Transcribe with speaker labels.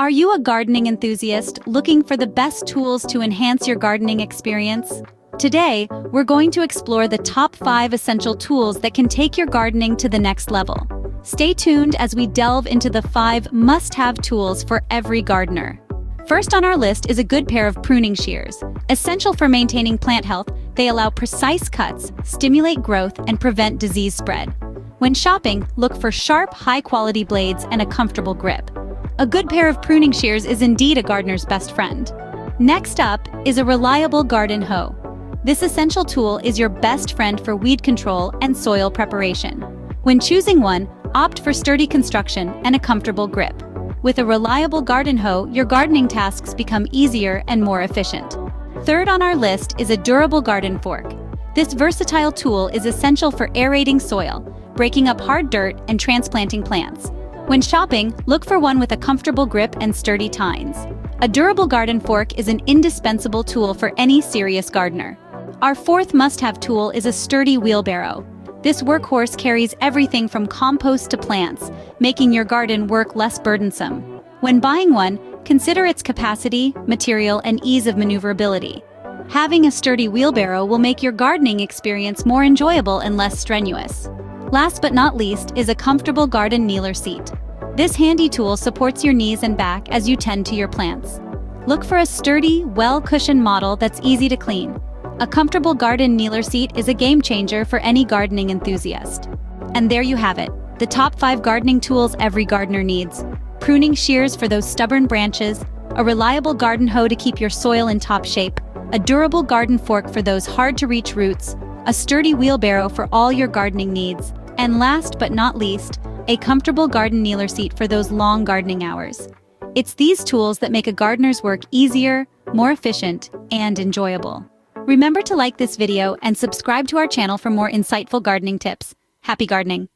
Speaker 1: Are you a gardening enthusiast looking for the best tools to enhance your gardening experience? Today, we're going to explore the top 5 essential tools that can take your gardening to the next level. Stay tuned as we delve into the 5 must-have tools for every gardener. First on our list is a good pair of pruning shears. Essential for maintaining plant health, they allow precise cuts, stimulate growth, and prevent disease spread. When shopping, look for sharp, high-quality blades and a comfortable grip. A good pair of pruning shears is indeed a gardener's best friend. Next up is a reliable garden hoe. This essential tool is your best friend for weed control and soil preparation. When choosing one, opt for sturdy construction and a comfortable grip. With a reliable garden hoe, your gardening tasks become easier and more efficient. Third on our list is a durable garden fork. This versatile tool is essential for aerating soil, breaking up hard dirt, and transplanting plants. When shopping, look for one with a comfortable grip and sturdy tines. A durable garden fork is an indispensable tool for any serious gardener. Our fourth must-have tool is a sturdy wheelbarrow. This workhorse carries everything from compost to plants, making your garden work less burdensome. When buying one, consider its capacity, material, and ease of maneuverability. Having a sturdy wheelbarrow will make your gardening experience more enjoyable and less strenuous. Last but not least is a comfortable garden kneeler seat. This handy tool supports your knees and back as you tend to your plants. Look for a sturdy, well-cushioned model that's easy to clean. A comfortable garden kneeler seat is a game changer for any gardening enthusiast. And there you have it, the top 5 gardening tools every gardener needs. Pruning shears for those stubborn branches, a reliable garden hoe to keep your soil in top shape, a durable garden fork for those hard-to-reach roots, a sturdy wheelbarrow for all your gardening needs, and last but not least, a comfortable garden kneeler seat for those long gardening hours. It's these tools that make a gardener's work easier, more efficient, and enjoyable. Remember to like this video and subscribe to our channel for more insightful gardening tips. Happy gardening!